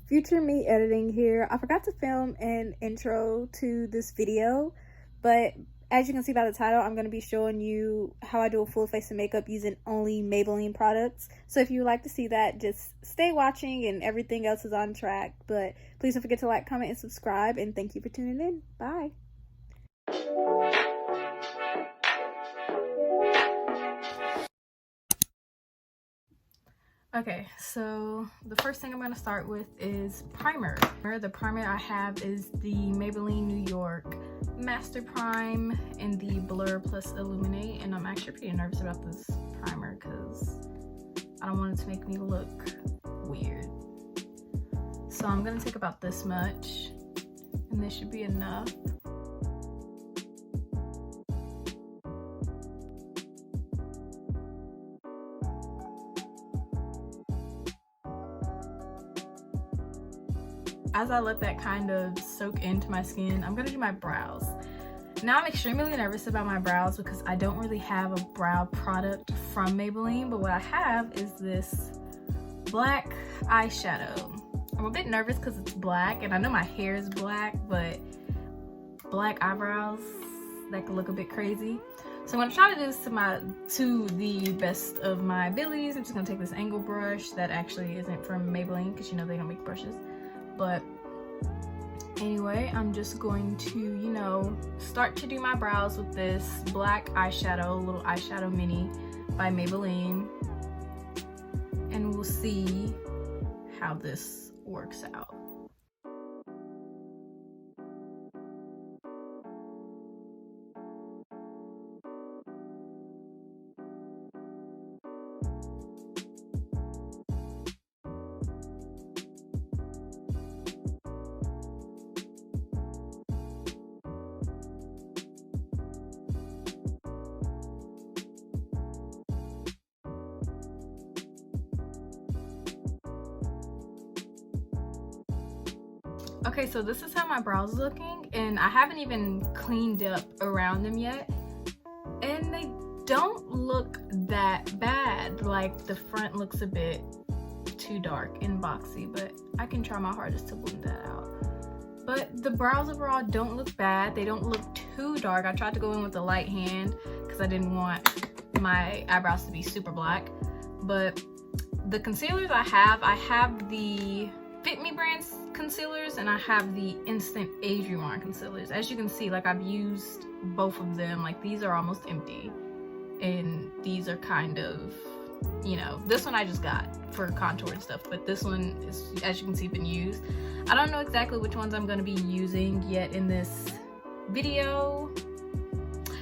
future me editing here. I forgot to film an intro to this video, but as you can see by the title, I'm going to be showing you how I do a full face of makeup using only Maybelline products. So if you would like to see that, just stay watching and everything else is on track. But please don't forget to like, comment, and subscribe, and thank you for tuning in. Bye. Okay, so the first thing I'm going to start with is primer. The primer I have is the Maybelline New York Master Prime in the Blur Plus Illuminate, and I'm actually pretty nervous about this primer because I don't want it to make me look weird. So I'm going to take about this much, and this should be enough. As I let that kind of soak into my skin, I'm gonna do my brows. Now I'm extremely nervous about my brows because I don't really have a brow product from Maybelline, but what I have is this black eyeshadow. I'm a bit nervous because it's black, and I know my hair is black, but black eyebrows, that could look a bit crazy. So I'm gonna try to do this to the best of my abilities. I'm just gonna take this angle brush that actually isn't from Maybelline because you know they don't make brushes. But anyway, I'm just going to, you know, start to do my brows with this black eyeshadow, little eyeshadow mini by Maybelline. And we'll see how this works out. Okay, so this is how my brows are looking, and I haven't even cleaned up around them yet, and they don't look that bad. Like, the front looks a bit too dark and boxy, but I can try my hardest to blend that out. But the brows overall don't look bad. They don't look too dark. I tried to go in with a light hand because I didn't want my eyebrows to be super black. But the concealers I have the Fit Me brands concealers, and I have the Instant Age Rewind concealers. As you can see, like, I've used both of them. Like, these are almost empty, and these are kind of, you know, this one I just got for contour and stuff, but this one is, as you can see, been used. I don't know exactly which ones I'm going to be using yet in this video.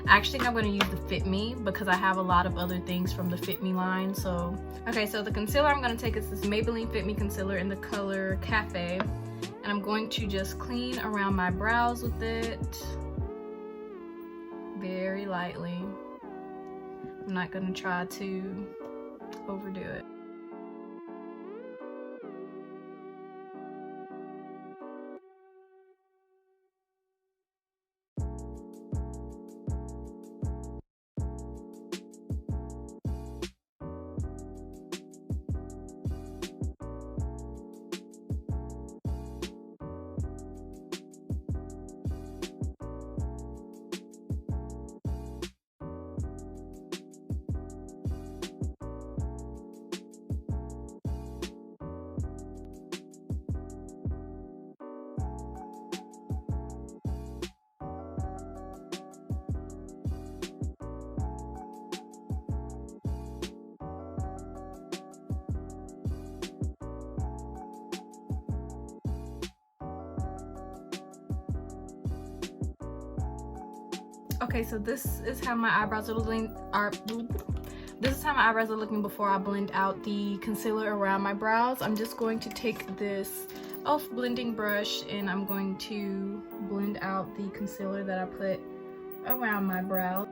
I actually think I'm going to use the Fit Me because I have a lot of other things from the Fit Me line. So, okay, so the concealer I'm going to take is this Maybelline Fit Me concealer in the color Cafe. And I'm going to just clean around my brows with it very lightly. I'm not going to try to overdo it. Okay, so this is how my eyebrows are looking. This is how my eyebrows are looking before I blend out the concealer around my brows. I'm just going to take this e.l.f. blending brush and I'm going to blend out the concealer that I put around my brows.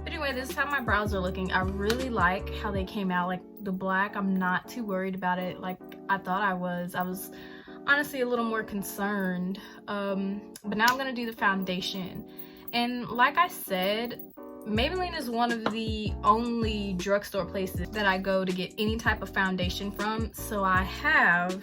Anyway, this is how my brows are looking. I really like how they came out. Like, the black, I'm not too worried about it like I thought I was. I was honestly a little more concerned. But now I'm gonna do the foundation. And like I said, Maybelline is one of the only drugstore places that I go to get any type of foundation from, so I have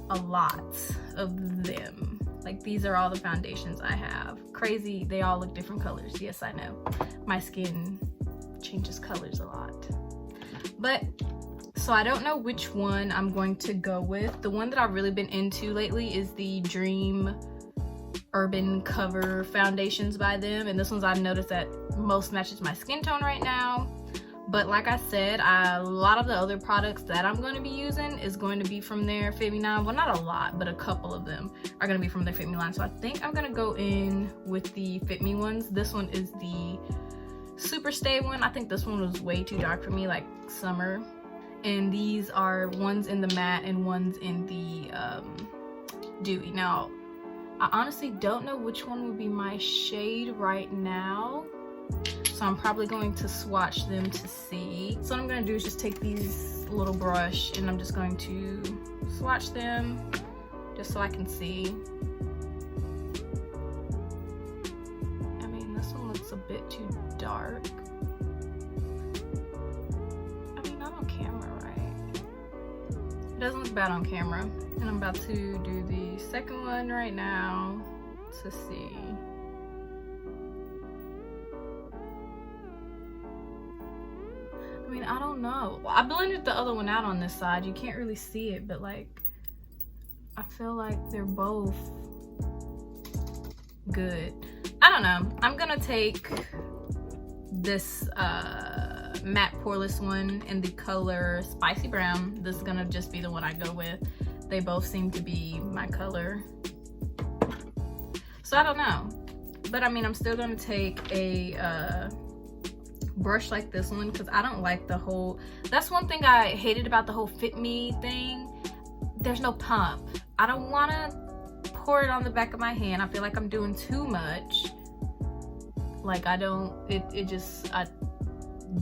a lot of them. Like, these are all the foundations I have. Crazy, they all look different colors. Yes, I know. My skin changes colors a lot. But, so I don't know which one I'm going to go with. The one that I've really been into lately is the Dream Urban Cover foundations by them, and this one's I've noticed that most matches my skin tone right now. But like I said, a lot of the other products that I'm going to be using is going to be from their Fit Me line. Well, not a lot, but a couple of them are going to be from their Fit Me line. So I think I'm going to go in with the Fit Me ones. This one is the Super Stay one. I think this one was way too dark for me, like summer. And these are ones in the matte and ones in the dewy. Now, I honestly don't know which one would be my shade right now, so I'm probably going to swatch them to see. So what I'm going to do is just take these little brush and I'm just going to swatch them just so I can see. I mean, this one looks a bit too dark. I mean, not on camera, right? It doesn't look bad on camera. And I'm about to do the second one right now to see. I mean, I don't know. I blended the other one out on this side. You can't really see it, but like, I feel like they're both good. I don't know. I'm gonna take this matte poreless one in the color Spicy Brown. This is gonna just be the one I go with. They both seem to be my color. So I don't know. But I mean, I'm still gonna take a brush like this one because I don't like the whole, that's one thing I hated about the whole Fit Me thing. There's no pump. I don't wanna pour it on the back of my hand. I feel like I'm doing too much. Like I don't, it just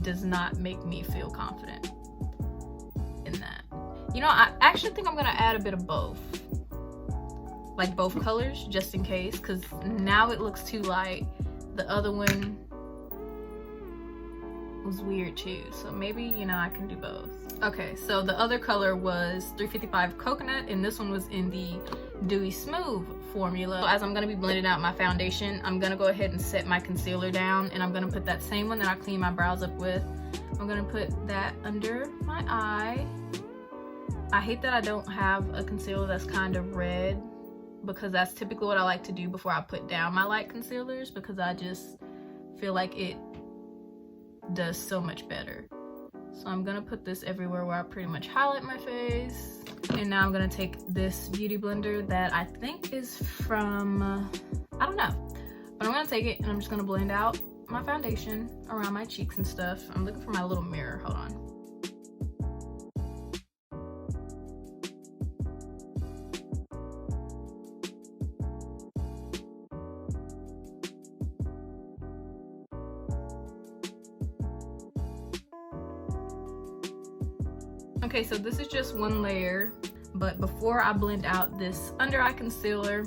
does not make me feel confident in that. You know, I actually think I'm gonna add a bit of both. Like both colors, just in case, because now it looks too light. The other one was weird too, so maybe, you know, I can do both. Okay, so the other color was 355 Coconut, and this one was in the Dewy Smooth formula. So as I'm gonna be blending out my foundation, I'm gonna go ahead and set my concealer down, and I'm gonna put that same one that I clean my brows up with. I'm gonna put that under my eye. I hate that I don't have a concealer that's kind of red, because that's typically what I like to do before I put down my light concealers, because I just feel like it does so much better. So I'm gonna put this everywhere where I pretty much highlight my face. And now I'm gonna take this beauty blender that I think is from, I don't know, but I'm gonna take it and I'm just gonna blend out my foundation around my cheeks and stuff. I'm looking for my little mirror, hold on. Okay, so this is just one layer, but before I blend out this under eye concealer,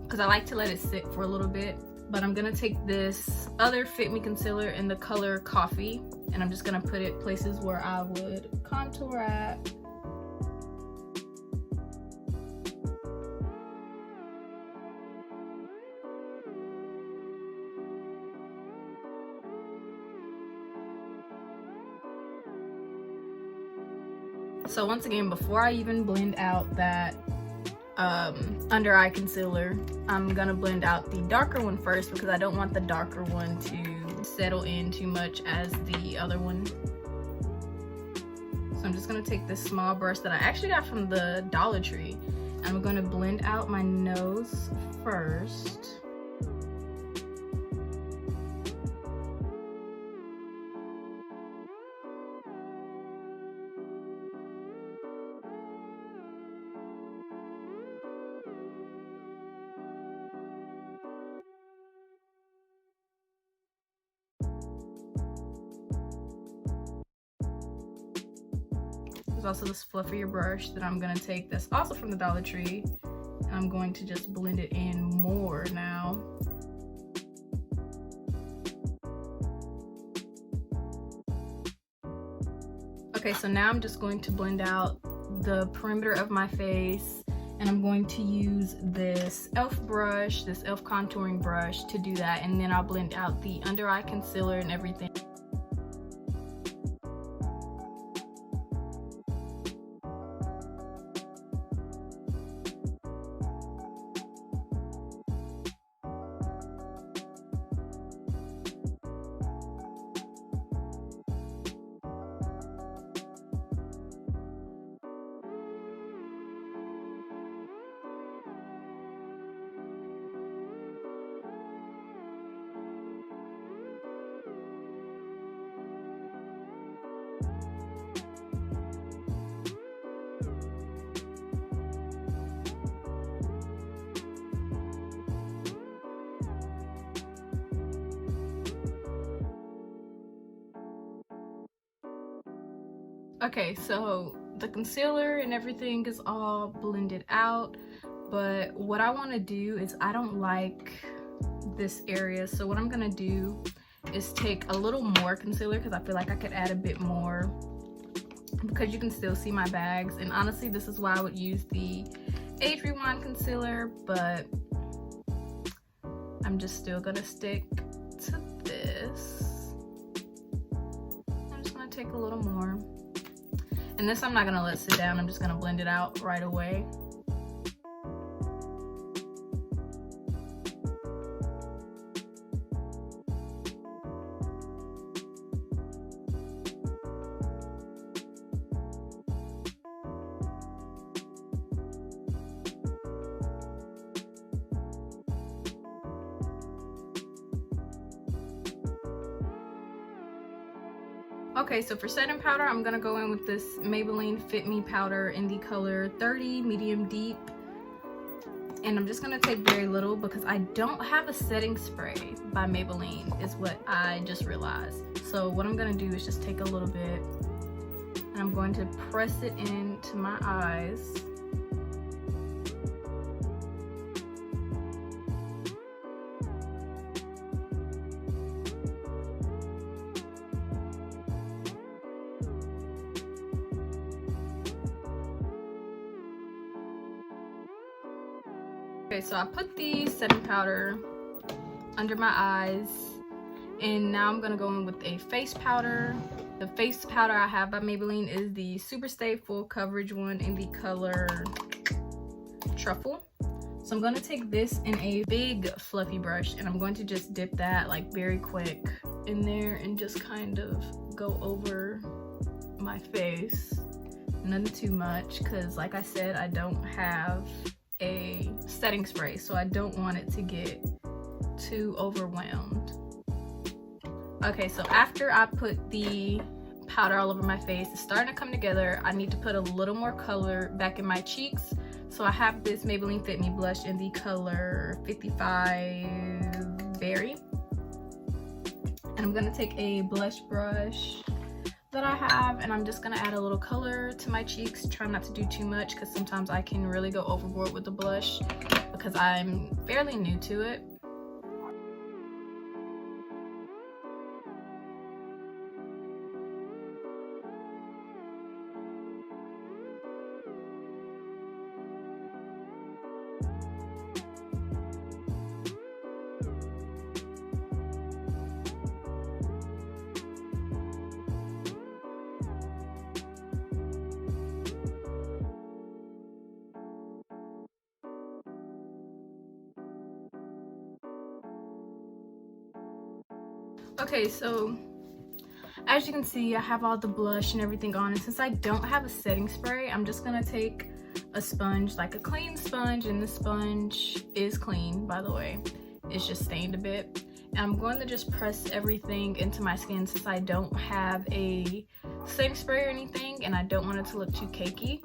because I like to let it sit for a little bit, but I'm gonna take this other Fit Me concealer in the color Coffee, and I'm just gonna put it places where I would contour at. So once again, before I even blend out that under eye concealer, I'm gonna blend out the darker one first, because I don't want the darker one to settle in too much as the other one. So I'm just gonna take this small brush that I actually got from the Dollar Tree, and I'm gonna blend out my nose first. There's also this fluffier brush that I'm gonna take that's also from the Dollar Tree, and I'm going to just blend it in more now. Okay, so now I'm just going to blend out the perimeter of my face, and I'm going to use this e.l.f. brush, this e.l.f. contouring brush to do that, and then I'll blend out the under eye concealer and everything. Okay, so the concealer and everything is all blended out, but what I want to do is I don't like this area, so what I'm gonna do is take a little more concealer because I feel like I could add a bit more because you can still see my bags. And honestly, this is why I would use the Age Rewind concealer, but I'm just still gonna stick to this. I'm just gonna take a little more. And this I'm not gonna let sit down, I'm just gonna blend it out right away. Okay, so for setting powder, I'm gonna go in with this Maybelline Fit Me powder in the color 30 medium deep, and I'm just gonna take very little because I don't have a setting spray by Maybelline is what I just realized. So what I'm gonna do is just take a little bit and I'm going to press it into my eyes. Okay, so I put the setting powder under my eyes, and now I'm gonna go in with a face powder. The face powder I have by Maybelline is the Super Stay Full Coverage one in the color Truffle. So I'm gonna take this in a big fluffy brush, and I'm going to just dip that like very quick in there and just kind of go over my face. Nothing too much, because like I said, I don't have a setting spray, so I don't want it to get too overwhelmed. Okay, so after I put the powder all over my face, it's starting to come together. I need to put a little more color back in my cheeks, so I have this Maybelline Fit Me blush in the color 55 Berry, and I'm gonna take a blush brush that I have, and I'm just gonna add a little color to my cheeks. Try not to do too much because sometimes I can really go overboard with the blush because I'm fairly new to it. Okay, so as you can see, I have all the blush and everything on, and since I don't have a setting spray, I'm just gonna take a sponge, like a clean sponge, and this sponge is clean, by the way. It's just stained a bit. And I'm going to just press everything into my skin since I don't have a setting spray or anything, and I don't want it to look too cakey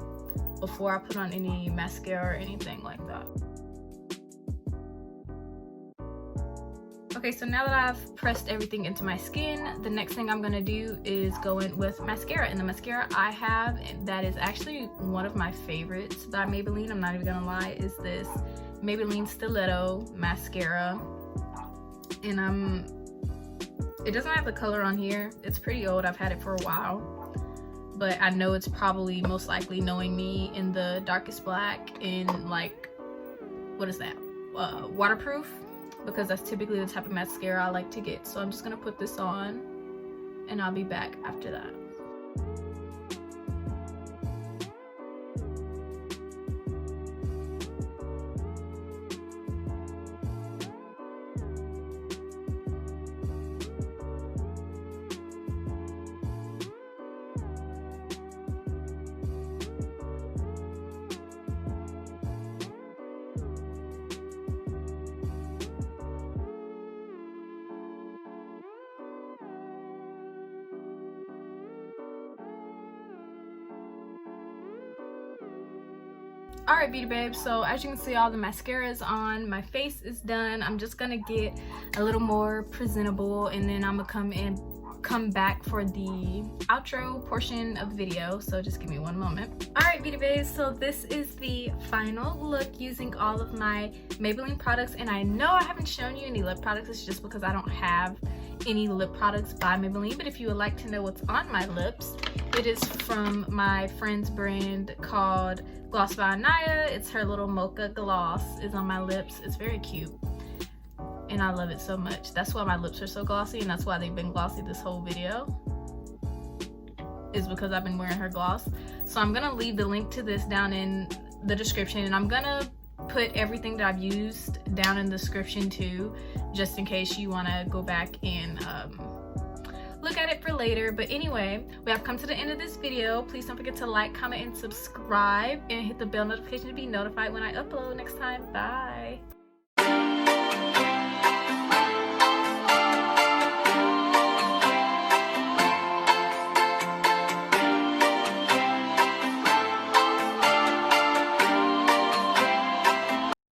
before I put on any mascara or anything like that. Okay, so now that I've pressed everything into my skin, the next thing I'm gonna do is go in with mascara. And the mascara I have that is actually one of my favorites by Maybelline, I'm not even gonna lie, is this Maybelline Stilletto mascara. And it doesn't have the color on here. It's pretty old, I've had it for a while. but I know it's probably most likely, knowing me, in the darkest black, in like, what is that, waterproof, because that's typically the type of mascara I like to get. So I'm just gonna put this on and I'll be back after that. Alright, beauty babes, so as you can see, all the mascara is on, my face is done. I'm just gonna get a little more presentable, and then I'm gonna come back for the outro portion of the video, so just give me one moment. Alright, beauty babes, so this is the final look using all of my Maybelline products, and I know I haven't shown you any lip products. It's just because I don't have any lip products by Maybelline, but if you would like to know what's on my lips, it is from my friend's brand called Gloss by Anaya. It's her little mocha gloss is on my lips. It's very cute and I love it so much. That's why my lips are so glossy, and that's why they've been glossy this whole video, is because I've been wearing her gloss. So I'm gonna leave the link to this down in the description, and I'm gonna put everything that I've used down in the description too, just in case you want to go back and look at it for later. But anyway, we have come to the end of this video. Please don't forget to like, comment, and subscribe, and hit the bell notification to be notified when I upload next time. Bye.